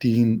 3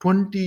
20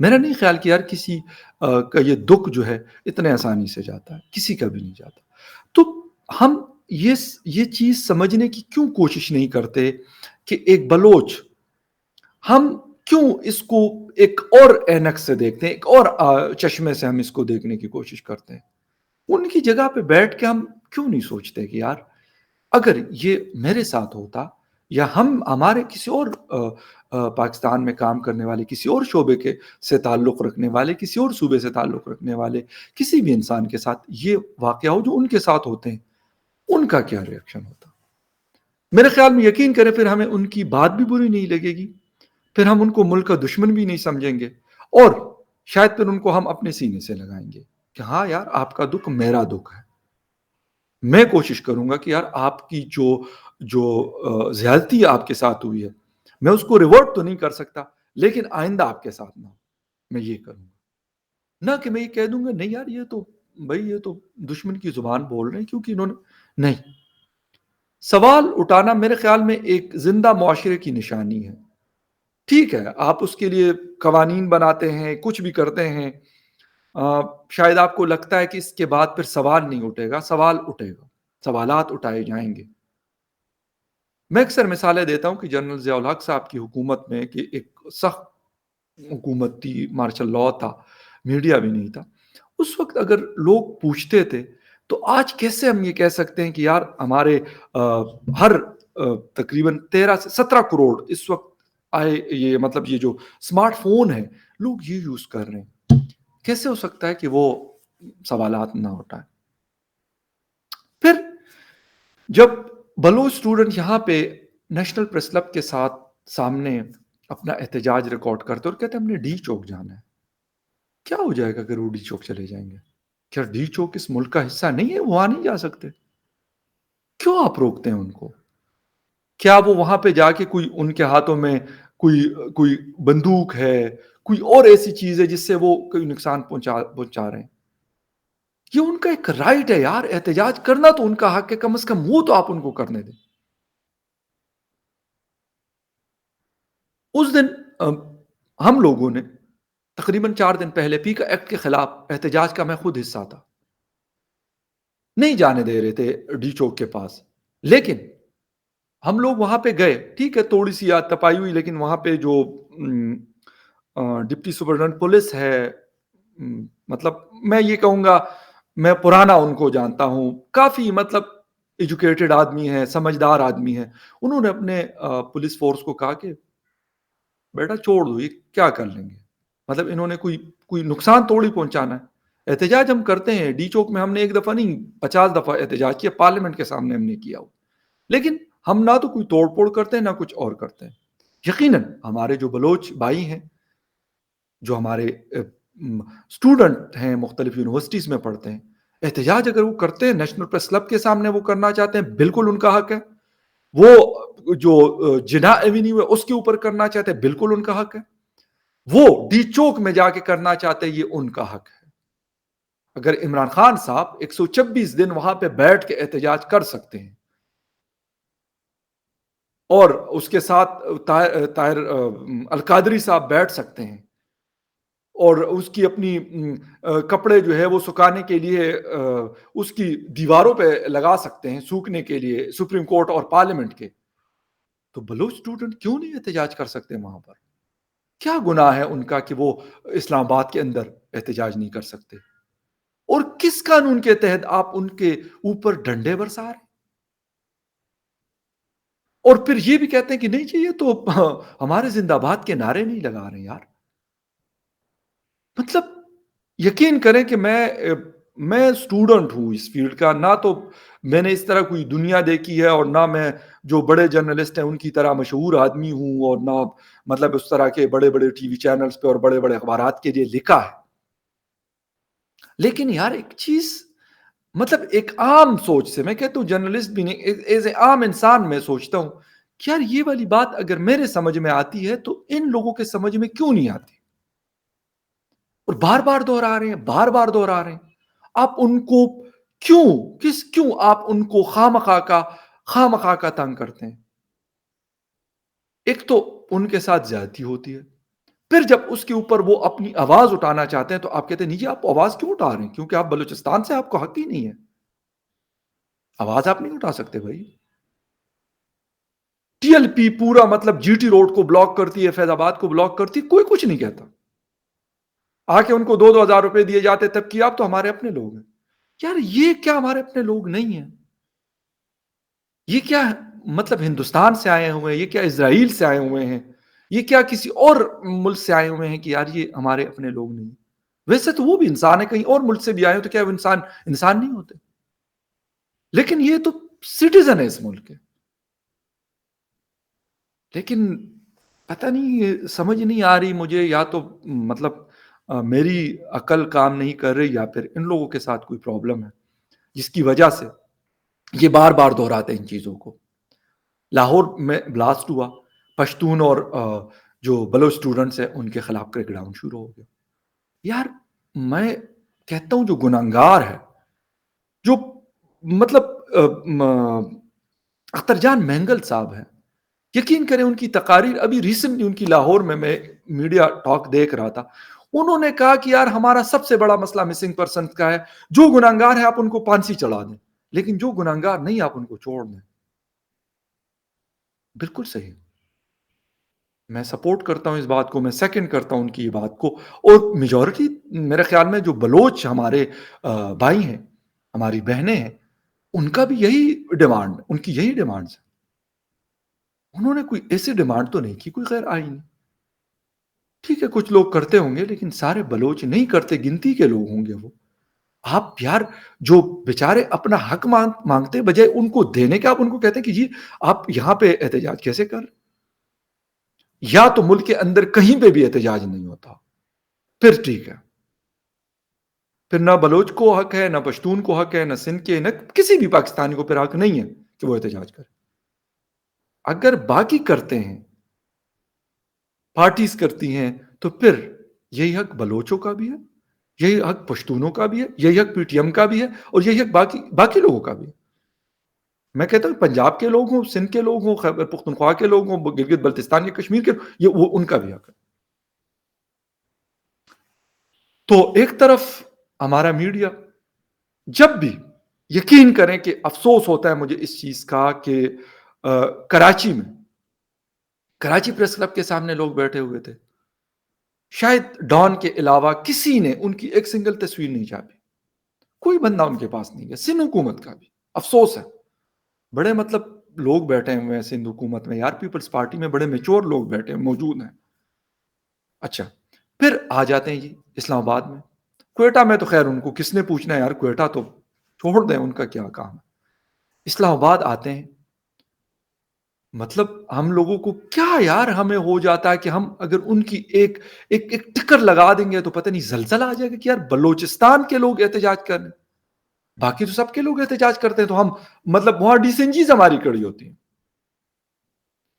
میرا نہیں خیال کہ یار کسی کا یہ دکھ جو ہے اتنے آسانی سے جاتا ہے، کسی کا بھی نہیں جاتا۔ تو ہم یہ چیز سمجھنے کی کیوں کوشش نہیں کرتے کہ ایک بلوچ، ہم کیوں اس کو ایک اور اینک سے دیکھتے ہیں، ایک اور چشمے سے ہم اس کو دیکھنے کی کوشش کرتے ہیں؟ ان کی جگہ پہ بیٹھ کے ہم کیوں نہیں سوچتے کہ یار اگر یہ میرے ساتھ ہوتا، یا ہمارے کسی اور پاکستان میں کام کرنے والے، کسی اور شعبے کے سے تعلق رکھنے والے، کسی اور صوبے سے تعلق رکھنے والے کسی بھی انسان کے ساتھ یہ واقعہ ہو جو ان کے ساتھ ہوتے ہیں، ان کا کیا ری ایکشن ہوتا؟ میرے خیال میں یقین کریں پھر ہمیں ان کی بات بھی بری نہیں لگے گی، پھر ہم ان کو ملک کا دشمن بھی نہیں سمجھیں گے، اور شاید پھر ان کو ہم اپنے سینے سے لگائیں گے کہ ہاں یار آپ کا دکھ میرا دکھ ہے۔ میں کوشش کروں گا کہ یار آپ کی جو زیادتی آپ کے ساتھ ہوئی ہے، میں اس کو ریورٹ تو نہیں کر سکتا، لیکن آئندہ آپ کے ساتھ نہ ہو، میں یہ کروں گا۔ نہ کہ میں یہ کہہ دوں گا نہیں یار یہ تو بھائی یہ تو دشمن کی زبان بول رہے ہیں کیونکہ انہوں نے، نہیں، سوال اٹھانا میرے خیال میں ایک زندہ معاشرے کی نشانی ہے۔ ٹھیک ہے آپ اس کے لیے قوانین بناتے ہیں، کچھ بھی کرتے ہیں، شاید آپ کو لگتا ہے کہ اس کے بعد پھر سوال نہیں اٹھے گا، سوال اٹھے گا، سوالات اٹھائے جائیں گے۔ میں اکثر مثالیں دیتا ہوں کہ جنرل ضیاء الحق صاحب کی حکومت میں، کہ ایک سخت حکومت تھی، مارشل لاء تھا، میڈیا بھی نہیں تھا، اس وقت اگر لوگ پوچھتے تھے تو آج کیسے ہم یہ کہہ سکتے ہیں کہ یار ہمارے ہر تقریباً 13 سے 17 کروڑ اس وقت آئے، یہ مطلب یہ جو اسمارٹ فون ہے لوگ یہ یوز کر رہے ہیں، کیسے ہو سکتا ہے کہ وہ سوالات نہ اٹھائیں؟ پھر جب بلوچ اسٹوڈنٹ یہاں پہ نیشنل پریس کلب کے ساتھ سامنے اپنا احتجاج ریکارڈ کرتے اور کہتے ہیں ہم نے ڈی چوک جانا ہے، کیا ہو جائے گا اگر وہ ڈی چوک چلے جائیں گے؟ کیا ڈی چوک اس ملک کا حصہ نہیں ہے؟ وہاں نہیں جا سکتے؟ کیوں آپ روکتے ہیں ان کو؟ کیا وہ وہاں پہ جا کے کوئی ان کے ہاتھوں میں کوئی بندوق ہے، کوئی اور ایسی چیز ہے جس سے وہ کوئی نقصان پہنچا رہے ہیں؟ یہ ان کا ایک رائٹ ہے یار، احتجاج کرنا تو ان کا حق ہے، کم از کم وہ تو آپ ان کو کرنے دیں۔ اس دن ہم لوگوں نے تقریباً 4 دن پہلے پی کا ایکٹ کے خلاف احتجاج کا میں خود حصہ تھا، نہیں جانے دے رہے تھے ڈی چوک کے پاس، لیکن ہم لوگ وہاں پہ گئے، ٹھیک ہے تھوڑی سی یاد تپائی ہوئی، لیکن وہاں پہ جو ڈپٹی سپرڈنٹ پولیس ہے، مطلب میں یہ کہوں گا میں پرانا ان کو جانتا ہوں، کافی مطلب ایجوکیٹڈ آدمی ہے، سمجھدار آدمی ہے، انہوں نے اپنے پولیس فورس کو کہا کہ بیٹا چھوڑ دو، یہ کیا کر لیں گے، مطلب انہوں نے کوئی نقصان توڑی پہنچانا ہے، احتجاج ہم کرتے ہیں ڈی چوک میں، ہم نے ایک دفعہ نہیں 50 دفعہ احتجاج کیا، پارلیمنٹ کے سامنے ہم نے کیا ہو، لیکن ہم نہ تو کوئی توڑ پھوڑ کرتے ہیں نہ کچھ اور کرتے ہیں۔ یقیناً ہمارے جو بلوچ بھائی ہیں، جو ہمارے اسٹوڈنٹ ہیں، مختلف یونیورسٹیز میں پڑھتے ہیں، احتجاج اگر وہ کرتے ہیں نیشنل پریس کلب کے سامنے، وہ کرنا چاہتے ہیں، بالکل ان کا حق ہے۔ وہ جو جناح ایوینیو ہے اس کے اوپر کرنا چاہتے ہیں، بالکل ان کا حق ہے۔ وہ ڈی چوک میں جا کے کرنا چاہتے ہیں، یہ ان کا حق ہے۔ اگر عمران خان صاحب 126 دن وہاں پہ بیٹھ کے احتجاج کر سکتے ہیں، اور اس کے ساتھ طاہر القادری صاحب بیٹھ سکتے ہیں، اور اس کی اپنی کپڑے جو ہے وہ سکھانے کے لیے اس کی دیواروں پہ لگا سکتے ہیں سوکھنے کے لیے، سپریم کورٹ اور پارلیمنٹ کے، تو بلوچ اسٹوڈنٹ کیوں نہیں احتجاج کر سکتے وہاں پر؟ کیا گناہ ہے ان کا کہ وہ اسلام آباد کے اندر احتجاج نہیں کر سکتے؟ اور کس قانون کے تحت آپ ان کے اوپر ڈنڈے برسا رہے ہیں؟ اور پھر یہ بھی کہتے ہیں کہ نہیں چاہیے تو ہمارے زندہ باد کے نعرے نہیں لگا رہے ہیں یار۔ مطلب یقین کریں کہ میں اسٹوڈنٹ ہوں اس فیلڈ کا، نہ تو میں نے اس طرح کوئی دنیا دیکھی ہے، اور نہ میں جو بڑے جرنلسٹ ہیں ان کی طرح مشہور آدمی ہوں، اور نہ مطلب اس طرح کے بڑے بڑے ٹی وی چینلز پہ اور بڑے بڑے اخبارات کے لیے لکھا ہے، لیکن یار ایک چیز، مطلب ایک عام سوچ سے، میں کہتا ہوں جرنلسٹ بھی نہیں، ایز اے عام انسان میں سوچتا ہوں کہ یار یہ والی بات اگر میرے سمجھ میں آتی ہے تو ان لوگوں کے سمجھ میں کیوں نہیں آتی؟ اور بار بار دہرا رہے ہیں، بار بار دہرا رہے ہیں۔ آپ ان کو کیوں آپ ان کو خواہ مخواہ کا تنگ کرتے ہیں؟ ایک تو ان کے ساتھ زیادتی ہوتی ہے، پھر جب اس کے اوپر وہ اپنی آواز اٹھانا چاہتے ہیں تو آپ کہتے ہیں نہیں جی آپ آواز کیوں اٹھا رہے ہیں؟ کیونکہ آپ بلوچستان سے آپ کو حق ہی نہیں ہے، آواز آپ نہیں اٹھا سکتے بھائی۔ ٹی ایل پی پورا مطلب جی ٹی روڈ کو بلاک کرتی ہے، فیض آباد کو بلاک کرتی ہے، کوئی کچھ نہیں کہتا۔ آ کے ان کو 2,000 روپے دیے جاتے تب کہ آپ تو ہمارے اپنے لوگ ہیں۔ یار یہ کیا ہمارے اپنے لوگ نہیں ہیں؟ یہ کیا مطلب ہندوستان سے آئے ہوئے ہیں؟ یہ کیا اسرائیل سے آئے ہوئے ہیں؟ یہ کیا کسی اور ملک سے آئے ہوئے ہیں کہ یار یہ ہمارے اپنے لوگ نہیں ہیں؟ ویسے تو وہ بھی انسان ہے، کہیں اور ملک سے بھی آئے ہو تو کیا وہ انسان نہیں ہوتے؟ لیکن یہ تو سٹیزن ہے اس ملک کے۔ لیکن پتہ نہیں یہ سمجھ نہیں آ رہی مجھے، یا تو مطلب میری عقل کام نہیں کر رہی یا پھر ان لوگوں کے ساتھ کوئی پرابلم ہے جس کی وجہ سے یہ بار بار دہراتے ہیں ان چیزوں کو۔ لاہور میں بلاسٹ ہوا، پشتون اور جو بلوچ اسٹوڈنٹس ہیں ان کے خلاف کریک ڈاؤن شروع ہو گیا۔ یار میں کہتا ہوں جو گناہگار ہے، جو مطلب اختر جان مینگل صاحب ہیں، یقین کریں ان کی تقاریر ابھی ریسنٹلی ان کی لاہور میں میڈیا ٹاک دیکھ رہا تھا، انہوں نے کہا کہ یار ہمارا سب سے بڑا مسئلہ مسنگ پرسن کا ہے، جو گناہگار ہے آپ ان کو پھانسی چڑھا دیں، لیکن جو گناہگار نہیں آپ ان کو چھوڑ دیں۔ بالکل صحیح، میں سپورٹ کرتا ہوں اس بات کو، میں سیکنڈ کرتا ہوں ان کی یہ بات کو، اور میجورٹی میرے خیال میں جو بلوچ ہمارے بھائی ہیں، ہماری بہنیں ہیں، ان کا بھی یہی ڈیمانڈ، ان کی یہی ڈیمانڈز ہیں۔ انہوں نے کوئی ایسی ڈیمانڈ تو نہیں کی کوئی غیر آئینی۔ ٹھیک ہے کچھ لوگ کرتے ہوں گے لیکن سارے بلوچ نہیں کرتے، گنتی کے لوگ ہوں گے وہ۔ آپ یار جو بیچارے اپنا حق مانگتے بجائے ان کو دینے کے، آپ ان کو کہتے ہیں کہ جی آپ یہاں پہ احتجاج کیسے کر رہے؟ یا تو ملک کے اندر کہیں پہ بھی احتجاج نہیں ہوتا پھر ٹھیک ہے، پھر نہ بلوچ کو حق ہے، نہ پشتون کو حق ہے، نہ سندھ کے، نہ کسی بھی پاکستانی کو پھر حق نہیں ہے کہ وہ احتجاج کرے۔ اگر باقی کرتے ہیں، پارٹیز کرتی ہیں، تو پھر یہی حق بلوچوں کا بھی ہے، یہی حق پشتونوں کا بھی ہے، یہی حق پی ٹی ایم کا بھی ہے، اور یہی حق باقی لوگوں کا بھی ہے۔ میں کہتا ہوں پنجاب کے لوگ ہوں، سندھ کے لوگ ہوں، خیبر پختونخوا کے لوگ ہوں، گلگت بلتستان کے، کشمیر کے، یہ وہ ان کا بھی حق ہے۔ تو ایک طرف ہمارا میڈیا جب بھی، یقین کریں کہ افسوس ہوتا ہے مجھے اس چیز کا کہ کراچی میں، کراچی پریس کلب کے سامنے لوگ بیٹھے ہوئے تھے، شاید ڈان کے علاوہ کسی نے ان کی ایک سنگل تصویر نہیں چھاپی، کوئی بندہ ان کے پاس نہیں گیا، سندھ حکومت کا بھی افسوس ہے۔ بڑے مطلب لوگ بیٹھے ہوئے ہیں سندھ حکومت میں، یار پیپلز پارٹی میں بڑے میچور لوگ بیٹھے ہیں، موجود ہیں۔ اچھا پھر آ جاتے ہیں جی اسلام آباد میں، کوئٹہ میں تو خیر ان کو کس نے پوچھنا ہے یار، کوئٹہ تو چھوڑ دیں، ان کا کیا کام ہے۔ اسلام آباد آتے ہیں، مطلب ہم لوگوں کو کیا یار ہمیں ہو جاتا ہے کہ ہم اگر ان کی ایک ٹکر لگا دیں گے تو پتہ نہیں زلزلہ آ جائے گا کہ یار بلوچستان کے لوگ احتجاج کر رہے ہیں، باقی تو سب کے لوگ احتجاج کرتے ہیں، تو ہم مطلب وہاں ڈیسنجیز ہماری کڑی ہوتی ہیں،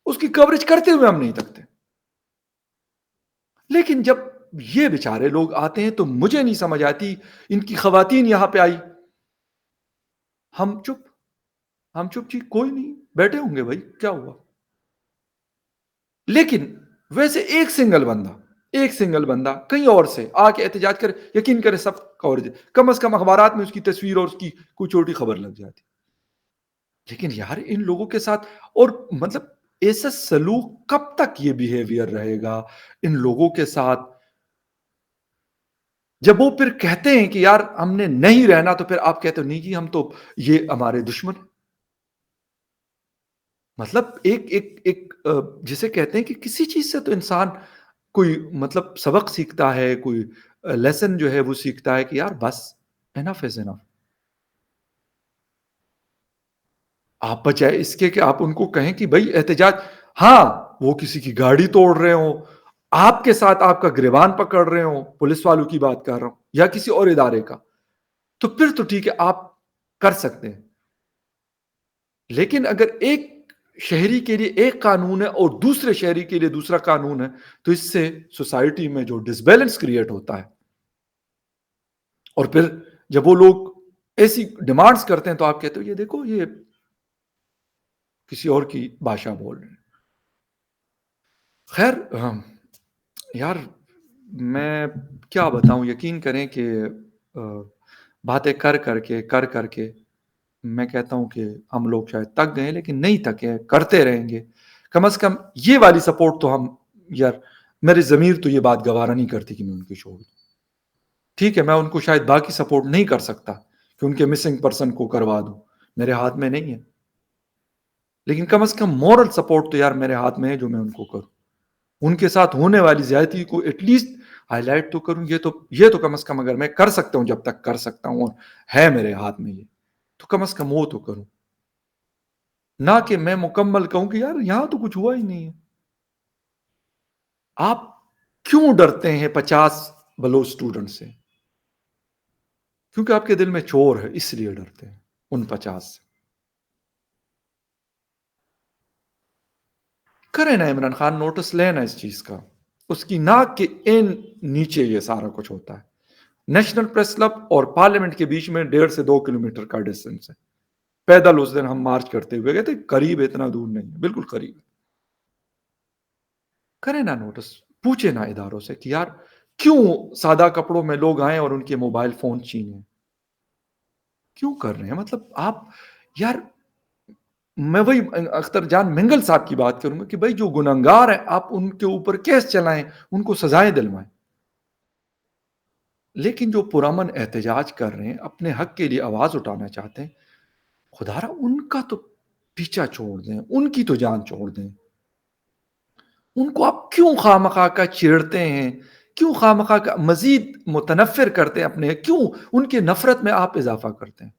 اس کی کوریج کرتے ہوئے ہم نہیں تکتے۔ لیکن جب یہ بیچارے لوگ آتے ہیں تو مجھے نہیں سمجھ آتی، ان کی خواتین یہاں پہ آئی، ہم چپ، ہم چپ جی، کوئی نہیں، بیٹھے ہوں گے بھائی، کیا ہوا؟ لیکن ویسے ایک سنگل بندہ کہیں اور سے آ کے احتجاج کرے، یقین کرے سب کوریج، کم از کم اخبارات میں اس کی تصویر اور اس کی کوئی چھوٹی خبر لگ جاتی۔ لیکن یار ان لوگوں کے ساتھ، اور مطلب ایسا سلوک کب تک یہ بیہیویئر رہے گا ان لوگوں کے ساتھ؟ جب وہ پھر کہتے ہیں کہ یار ہم نے نہیں رہنا، تو پھر آپ کہتے ہو نہیں جی ہم تو، یہ ہمارے دشمن ہیں۔ مطلب ایک جسے کہتے ہیں کہ کسی چیز سے تو انسان کوئی مطلب سبق سیکھتا ہے، کوئی لیسن جو ہے وہ سیکھتا ہے کہ یار بس، انف از انف۔ آپ بچائے اس کے کہ آپ ان کو کہیں کہ بھائی احتجاج، ہاں وہ کسی کی گاڑی توڑ رہے ہوں، آپ کے ساتھ آپ کا گریبان پکڑ رہے ہوں، پولیس والوں کی بات کر رہا ہوں یا کسی اور ادارے کا، تو پھر تو ٹھیک ہے آپ کر سکتے ہیں۔ لیکن اگر ایک شہری کے لیے ایک قانون ہے اور دوسرے شہری کے لیے دوسرا قانون ہے، تو اس سے سوسائٹی میں جو ڈس بیلنس کریٹ ہوتا ہے، اور پھر جب وہ لوگ ایسی ڈیمانڈز کرتے ہیں تو آپ کہتے ہو یہ دیکھو یہ کسی اور کی بھاشا بول رہے ہیں۔ خیر یار میں کیا بتاؤں، یقین کریں کہ آ، باتیں کر کر کے میں کہتا ہوں کہ ہم لوگ شاید تک گئے، لیکن نہیں تھکے، کرتے رہیں گے۔ کم از کم یہ والی سپورٹ تو ہم، یار میری ضمیر تو یہ بات گوارا نہیں کرتی کہ میں ان کی چھوڑ دوں۔ ٹھیک ہے، میں ان کو شاید باقی سپورٹ نہیں کر سکتا کہ ان کے مسنگ پرسن کو کروا دوں، میرے ہاتھ میں نہیں ہے، لیکن کم از کم مورل سپورٹ تو یار میرے ہاتھ میں ہے جو میں ان کو کروں۔ ان کے ساتھ ہونے والی زیادتی کو ایٹ لیسٹ ہائی لائٹ تو کروں، یہ تو کم از کم اگر میں کر سکتا ہوں، جب تک کر سکتا ہوں اور ہے میرے ہاتھ میں یہ، تو کم از کم وہ تو کروں، نہ کہ میں مکمل کہوں کہ یار یہاں تو کچھ ہوا ہی نہیں ہے۔ آپ کیوں ڈرتے ہیں 50 بلوچ اسٹوڈنٹ سے؟ کیونکہ آپ کے دل میں چور ہے، اس لیے ڈرتے ہیں ان 50 سے۔ کرے نا عمران خان، نوٹس لینا اس چیز کا، اس کی ناک کے نیچے یہ سارا کچھ ہوتا ہے۔ نیشنل پریس کلب اور پارلیمنٹ کے بیچ میں 1.5 سے 2 کلومیٹر کا ڈسٹینس ہے۔ پیدل اس دن ہم مارچ کرتے ہوئے گئے تھے، قریب، اتنا دور نہیں ہے، بالکل قریب۔ کرے نا نوٹس، پوچھے نا اداروں سے کہ یار کیوں سادہ کپڑوں میں لوگ آئیں اور ان کے موبائل فون چھینیں؟ کیوں کر رہے ہیں؟ مطلب آپ، یار میں وہی اختر جان منگل صاحب کی بات کروں گا کہ بھائی جو گنہگار ہیں آپ ان کے اوپر کیس چلائیں، ان کو سزائیں دلوائیں، لیکن جو پرامن احتجاج کر رہے ہیں، اپنے حق کے لیے آواز اٹھانا چاہتے ہیں، خدا را ان کا تو پیچھا چھوڑ دیں، ان کی تو جان چھوڑ دیں۔ ان کو آپ کیوں خواہ کا چھیڑتے ہیں؟ کیوں خواہ کا مزید متنفر کرتے ہیں اپنے؟ کیوں ان کے نفرت میں آپ اضافہ کرتے ہیں؟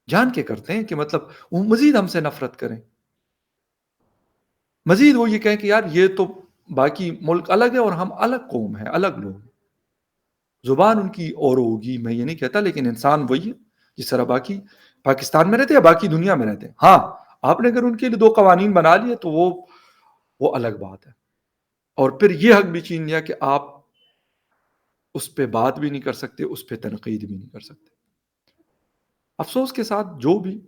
جان کے کرتے ہیں کہ مطلب وہ مزید ہم سے نفرت کریں، مزید وہ یہ کہیں کہ یار یہ تو باقی ملک الگ ہے اور ہم الگ قوم ہیں، الگ لوگ ہیں۔ زبان ان کی اور ہوگی، میں یہ نہیں کہتا، لیکن انسان وہی ہے جس طرح باقی پاکستان میں رہتے ہیں، باقی دنیا میں رہتے ہیں۔ ہاں، آپ نے اگر ان کے لیے 2 قوانین بنا لیے تو وہ الگ بات ہے، اور پھر یہ حق بھی چھین لیا کہ آپ اس پہ بات بھی نہیں کر سکتے، اس پہ تنقید بھی نہیں کر سکتے۔ افسوس کے ساتھ جو بھی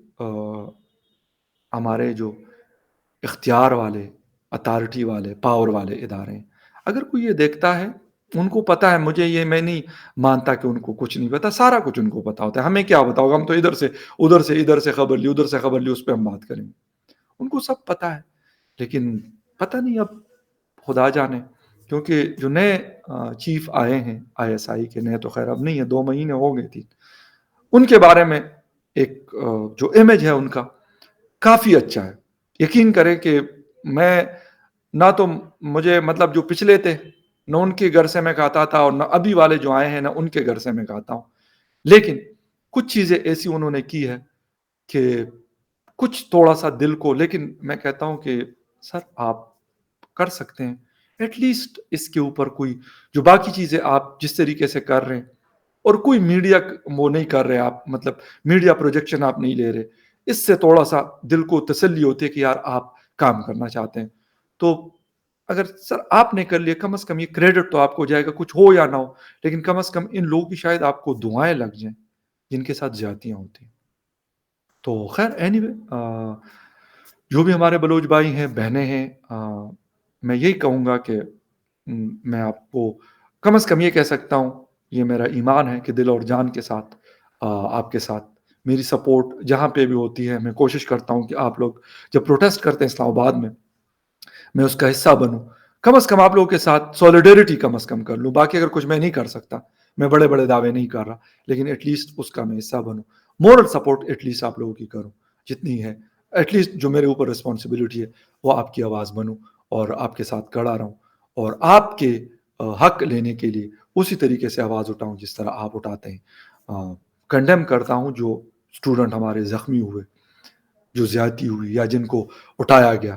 ہمارے جو اختیار والے، اتھارٹی والے، پاور والے ادارے ہیں، اگر کوئی یہ دیکھتا ہے، ان کو پتا ہے، مجھے یہ میں نہیں مانتا کہ ان کو کچھ نہیں پتا، سارا کچھ ان کو پتا ہوتا ہے۔ ہمیں کیا بتاؤ گا؟ ہم تو ادھر سے خبر لی، اس پہ ہم بات کریں گے۔ ان کو سب پتا ہے، لیکن پتہ نہیں، اب خدا جانے، کیونکہ جو نئے چیف آئے ہیں ISI کے، نئے تو خیر اب نہیں ہے، 2 مہینے ہو گئے تھی، ان کے بارے میں ایک جو امیج ہے ان کا کافی اچھا ہے۔ یقین کریں کہ میں نہ تو مجھے مطلب جو پچھلے تھے، نہ ان کے گھر سے میں کہتا تھا، اور نہ ابھی والے جو آئے ہیں نہ ان کے گھر سے میں کہتا ہوں، لیکن کچھ چیزیں ایسی انہوں نے کی ہے کہ کچھ تھوڑا سا دل کو، لیکن میں کہتا ہوں کہ سر آپ کر سکتے ہیں ایٹ لیسٹ اس کے اوپر کوئی، جو باقی چیزیں آپ جس طریقے سے کر رہے ہیں، اور کوئی میڈیا وہ نہیں کر رہے آپ، مطلب میڈیا پروجیکشن آپ نہیں لے رہے، اس سے تھوڑا سا دل کو تسلی ہوتی ہے کہ یار آپ کام کرنا چاہتے ہیں۔ تو اگر سر آپ نے کر لیا، کم از کم یہ کریڈٹ تو آپ کو جائے گا، کچھ ہو یا نہ ہو، لیکن کم از کم ان لوگوں کی شاید آپ کو دعائیں لگ جائیں جن کے ساتھ زیادتیاں ہوتی ہیں۔ تو خیر اینی وے، جو بھی ہمارے بلوچ بھائی ہیں، بہنیں ہیں، میں یہی کہوں گا کہ میں آپ کو کم از کم یہ کہہ سکتا ہوں، یہ میرا ایمان ہے کہ دل اور جان کے ساتھ آپ کے ساتھ میری سپورٹ جہاں پہ بھی ہوتی ہے، میں کوشش کرتا ہوں کہ آپ لوگ جب پروٹیسٹ کرتے ہیں اسلام آباد میں اس کا حصہ بنوں، کم از کم آپ لوگوں کے ساتھ سولیڈیرٹی کم از کم کر لوں۔ باقی اگر کچھ میں نہیں کر سکتا، میں بڑے بڑے دعوے نہیں کر رہا، لیکن ایٹ لیسٹ اس کا میں حصہ بنوں، مورل سپورٹ ایٹ لیسٹ آپ لوگوں کی کروں جتنی ہے، ایٹ لیسٹ جو میرے اوپر رسپانسبلٹی ہے وہ آپ کی آواز بنوں، اور آپ کے ساتھ کھڑا رہوں، اور آپ کے حق لینے کے لیے اسی طریقے سے آواز اٹھاؤں جس طرح آپ اٹھاتے ہیں۔ کنڈیم کرتا ہوں جو اسٹوڈنٹ ہمارے زخمی ہوئے، جو زیادتی ہوئی یا جن کو اٹھایا گیا،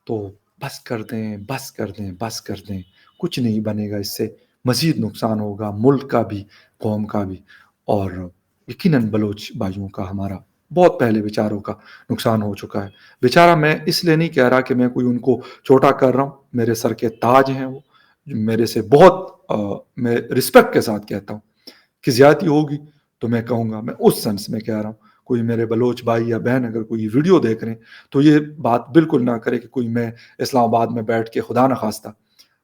تو بس کر دیں، بس کر دیں، بس کر دیں، کچھ نہیں بنے گا، اس سے مزید نقصان ہوگا ملک کا بھی، قوم کا بھی، اور یقیناً بلوچ بھائیوں کا، ہمارا بہت پہلے بیچاروں کا نقصان ہو چکا ہے۔ بیچارہ میں اس لیے نہیں کہہ رہا کہ میں کوئی ان کو چھوٹا کر رہا ہوں، میرے سر کے تاج ہیں وہ، میرے سے بہت میں رسپیکٹ کے ساتھ کہتا ہوں کہ زیادتی ہوگی تو میں کہوں گا، میں اس سینس میں کہہ رہا ہوں۔ کوئی میرے بلوچ بھائی یا بہن اگر کوئی ویڈیو دیکھ رہے ہیں تو یہ بات بالکل نہ کرے کہ کوئی میں اسلام آباد میں بیٹھ کے خدا نخواستہ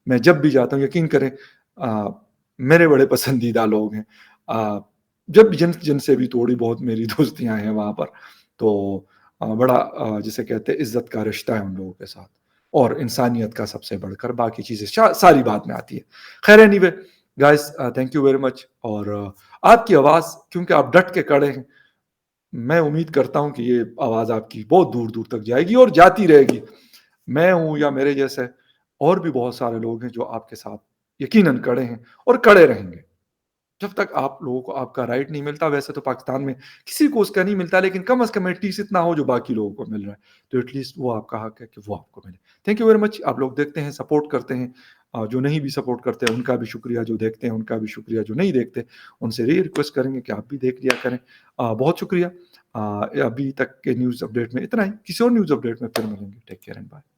میں جب بھی جاتا ہوں یقین کریں میرے بڑے پسندیدہ لوگ ہیں، جب بھی جن سے بھی تھوڑی بہت میری دوستیاں ہیں وہاں پر، تو بڑا جسے کہتے ہیں عزت کا رشتہ ہے ان لوگوں کے ساتھ، اور انسانیت کا سب سے بڑھ کر باقی چیزیں ساری بات میں آتی ہے. خیر any way guys, thank you very much. اور آپ کی آواز کیونکہ آپ ڈٹ کے کڑے ہیں، میں امید کرتا ہوں کہ یہ آواز آپ کی بہت دور دور تک جائے گی اور جاتی رہے گی. میں ہوں یا میرے جیسے اور بھی بہت سارے لوگ ہیں جو آپ کے ساتھ یقیناً کڑے ہیں اور کڑے رہیں گے جب تک آپ لوگوں کو آپ کا رائٹ نہیں ملتا. ویسے تو پاکستان میں کسی کو اس کا نہیں ملتا، لیکن کم از کم ایٹ لیسٹ اتنا ہو جو باقی لوگوں کو مل رہا ہے، تو ایٹ لیسٹ وہ آپ کا حق ہے کہ وہ آپ کو ملے. Thank you very much. آپ لوگ دیکھتے ہیں، سپورٹ کرتے ہیں، جو نہیں بھی سپورٹ کرتے ہیں ان کا بھی شکریہ، جو دیکھتے ہیں ان کا بھی شکریہ، جو نہیں دیکھتے ان سے یہ ریکویسٹ کریں گے کہ آپ بھی دیکھ لیا کریں. بہت شکریہ. ابھی تک کے نیوز اپڈیٹ میں اتنا ہی. کسی اور نیوز اپڈیٹ میں پھر ملیں گے. Take care and bye.